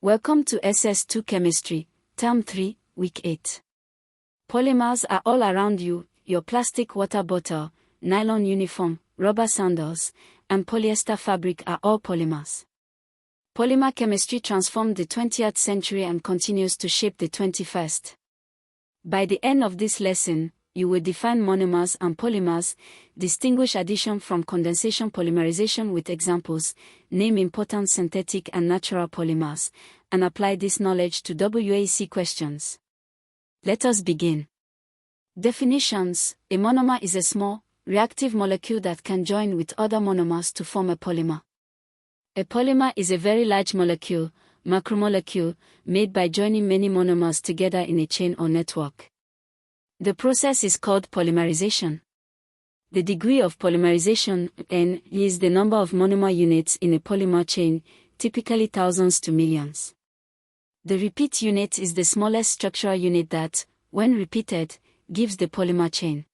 Welcome to SS2 Chemistry, Term 3, Week 8. Polymers are all around you, your plastic water bottle, nylon uniform, rubber sandals, and polyester fabric are all polymers. Polymer chemistry transformed the 20th century and continues to shape the 21st. By the end of this lesson, you will define monomers and polymers, distinguish addition from condensation polymerization with examples, name important synthetic and natural polymers, and apply this knowledge to WAEC questions. Let us begin. Definitions: a monomer is a small, reactive molecule that can join with other monomers to form a polymer. A polymer is a very large molecule, macromolecule, made by joining many monomers together in a chain or network. The process is called polymerization. The degree of polymerization, N, is the number of monomer units in a polymer chain, typically thousands to millions. The repeat unit is the smallest structural unit that, when repeated, gives the polymer chain.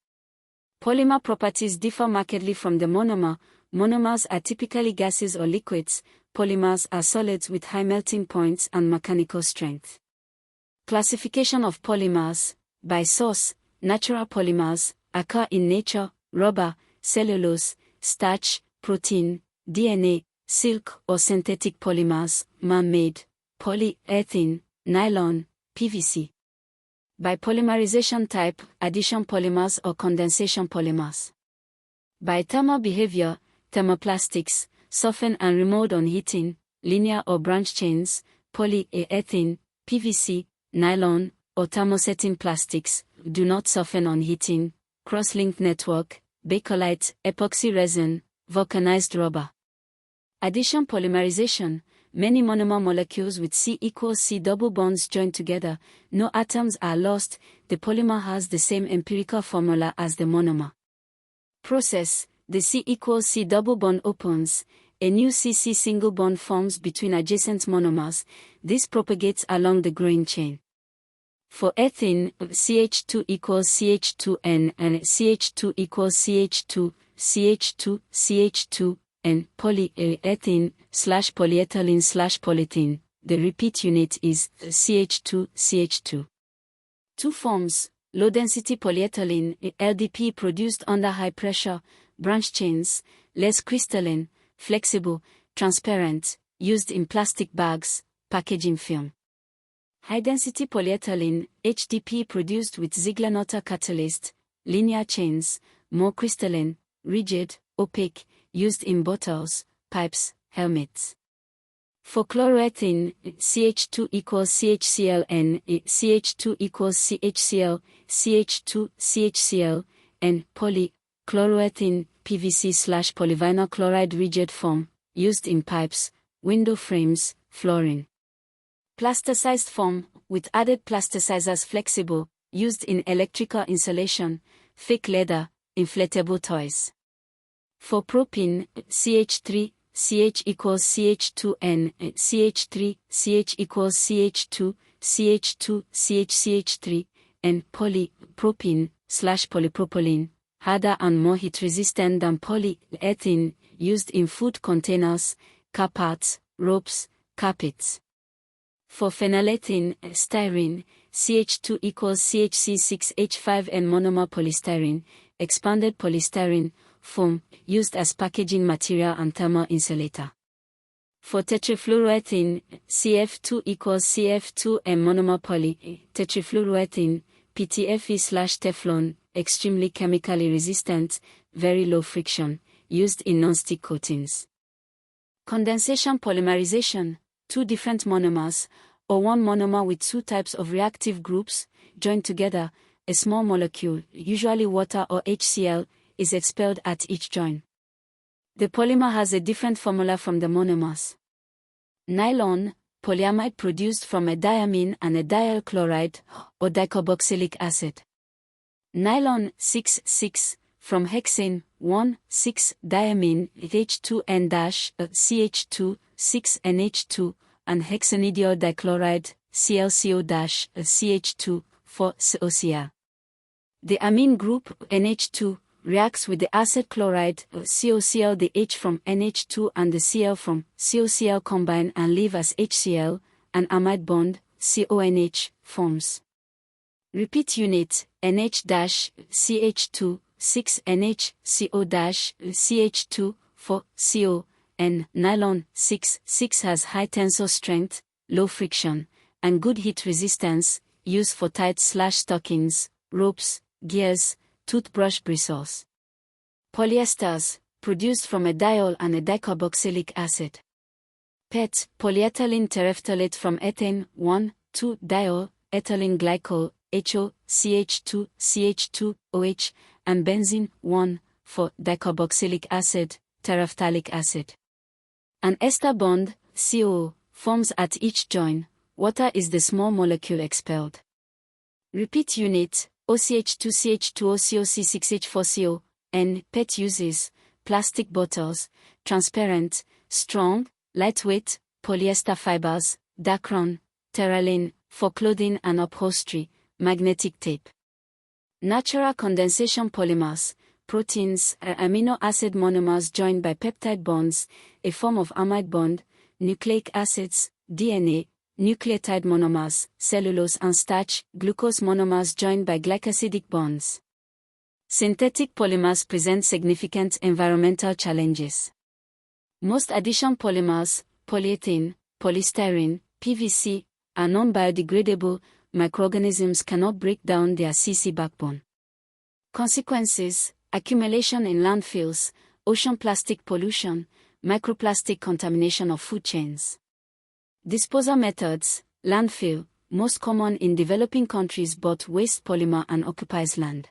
Polymer properties differ markedly from the monomer. Monomers are typically gases or liquids, polymers are solids with high melting points and mechanical strength. Classification of polymers: by source, natural polymers occur in nature: rubber, cellulose, starch, protein, DNA, silk or synthetic polymers; man-made, polyethylene, nylon, PVC. By polymerization type, addition polymers or condensation polymers. By thermal behavior, thermoplastics, soften and remold on heating, linear or branch chains, polyethylene, PVC, nylon, or thermosetting plastics, do not soften on heating, cross-linked network, bakelite, epoxy resin, vulcanized rubber. Addition polymerization: many monomer molecules with C=C double bonds join together, no atoms are lost, the polymer has the same empirical formula as the monomer. Process: the C=C double bond opens, a new CC single bond forms between adjacent monomers, this propagates along the growing chain. For ethene, CH2=CH2N and CH2=CH2, and polyethylene/polyethylene/polyethylene, the repeat unit is CH2CH2. Two forms: low-density polyethylene, LDP, produced under high pressure, branch chains, less crystalline, flexible, transparent, used in plastic bags, packaging film. High-density polyethylene, HDP, produced with Ziegler-Natta catalyst, linear chains, more crystalline, rigid, opaque, used in bottles, pipes, helmets. For chloroethene, CH2=CHCl, CH2=CHCl, CH2CHCl, and polychloroethene, PVC/polyvinyl chloride, rigid form, used in pipes, window frames, flooring. Plasticized form, with added plasticizers, flexible, used in electrical insulation, fake leather, inflatable toys. For propene, CH3, CH=CH2N, CH3, CH=CH2, CH2CHCH3, and polypropene/polypropylene, harder and more heat-resistant than polyethylene, used in food containers, car parts, ropes, carpets. For phenylethylene, styrene, CH2=CHC6H5N, monomer polystyrene, expanded polystyrene, foam, used as packaging material and thermal insulator. For tetrafluoroethene, CF2=CF2M, monomer poly, tetrafluoroethene, PTFE/Teflon, extremely chemically resistant, very low friction, used in non-stick coatings. Condensation polymerization: two different monomers, or one monomer with two types of reactive groups, joined together, a small molecule, usually water or HCl, is expelled at each join. The polymer has a different formula from the monomers. Nylon, polyamide produced from a diamine and a dial chloride, or dicarboxylic acid. Nylon 6,6, from hexane 1,6-diamine H2N-CH2, 6NH2, and hexanidiol dichloride, ClCO-CH2, 4COCl. The amine group, NH2, reacts with the acid chloride, COCl. The H from NH2 and the Cl from COCl combine and leave as HCl, an amide bond, CONH, forms. Repeat unit, NH-CH2, 6NH, CO-CH2, 4CO, N, nylon, 6 has high tensile strength, low friction, and good heat resistance, used for tights/stockings, ropes, gears, toothbrush bristles. Polyesters, produced from a diol and a dicarboxylic acid. PET, polyethylene terephthalate from ethane, 1,2-diol, ethylene glycol, HO, CH2, CH2, OH, and benzene, 1,4-dicarboxylic acid, terephthalic acid. An ester bond, CO, forms at each join. Water is the small molecule expelled. Repeat unit, OCH2CH2OCOC6H4CO, N, PET uses plastic bottles, transparent, strong, lightweight, polyester fibers, Dacron, Terraline, for clothing and upholstery, magnetic tape. Natural condensation polymers, proteins, are amino acid monomers joined by peptide bonds, a form of amide bond, nucleic acids, DNA, nucleotide monomers, cellulose and starch, glucose monomers joined by glycosidic bonds. Synthetic polymers present significant environmental challenges. Most addition polymers, polyethylene, polystyrene, PVC, are non-biodegradable. Microorganisms cannot break down their CC backbone. Consequences: accumulation in landfills, ocean plastic pollution, microplastic contamination of food chains. Disposal methods: landfill, most common in developing countries but waste polymer and occupies land.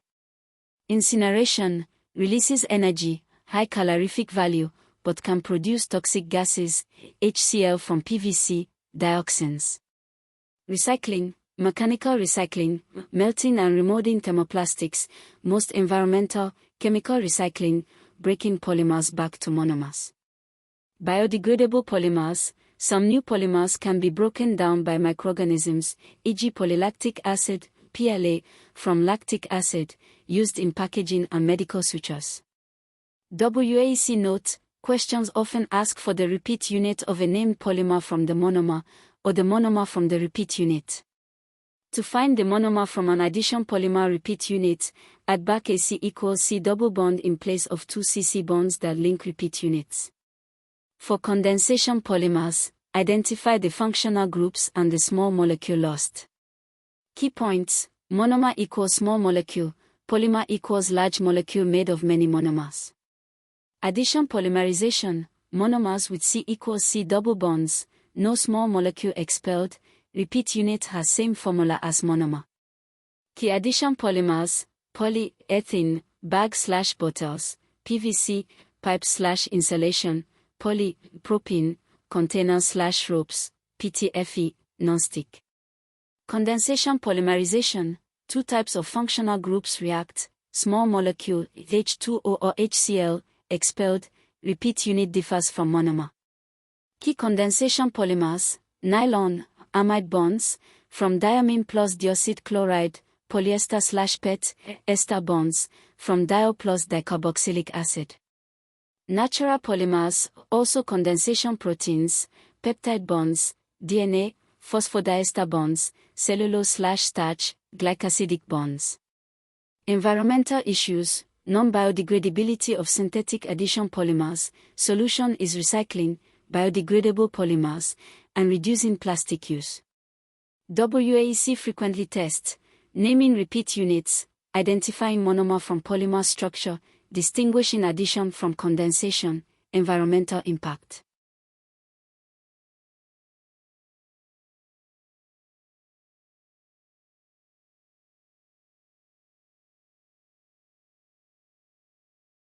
Incineration, releases energy, high calorific value, but can produce toxic gases, HCl from PVC, dioxins. Recycling, mechanical recycling, melting and remolding thermoplastics, most environmental, chemical recycling, breaking polymers back to monomers. Biodegradable polymers, some new polymers can be broken down by microorganisms, e.g. polylactic acid, PLA, from lactic acid, used in packaging and medical sutures. WAEC note: questions often ask for the repeat unit of a named polymer from the monomer, or the monomer from the repeat unit. To find the monomer from an addition polymer repeat unit, add BECE equals C double bond in place of 2 CC bonds that link repeat units. For condensation polymers, identify the functional groups and the small molecule lost. Key points: monomer equals small molecule, polymer equals large molecule made of many monomers. Addition polymerization, monomers with C equals C double bonds, no small molecule expelled, repeat unit has same formula as monomer. Key addition polymers: polyethylene, bag/bottles, PVC, pipe/insulation, polypropylene, containers/ropes, PTFE, nonstick. Condensation polymerization, two types of functional groups react, small molecule, H2O or HCl, expelled, repeat unit differs from monomer. Key condensation polymers: nylon, amide bonds, from diamine plus dioside chloride, polyester/PET, ester bonds, from diol plus dicarboxylic acid. Natural polymers, also condensation proteins, peptide bonds, DNA, phosphodiester bonds, cellulose/starch, glycosidic bonds. Environmental issues: non-biodegradability of synthetic addition polymers, solution is recycling, biodegradable polymers, and reducing plastic use. WAEC frequently test, naming repeat units, identifying monomer from polymer structure, distinguishing addition from condensation, environmental impact.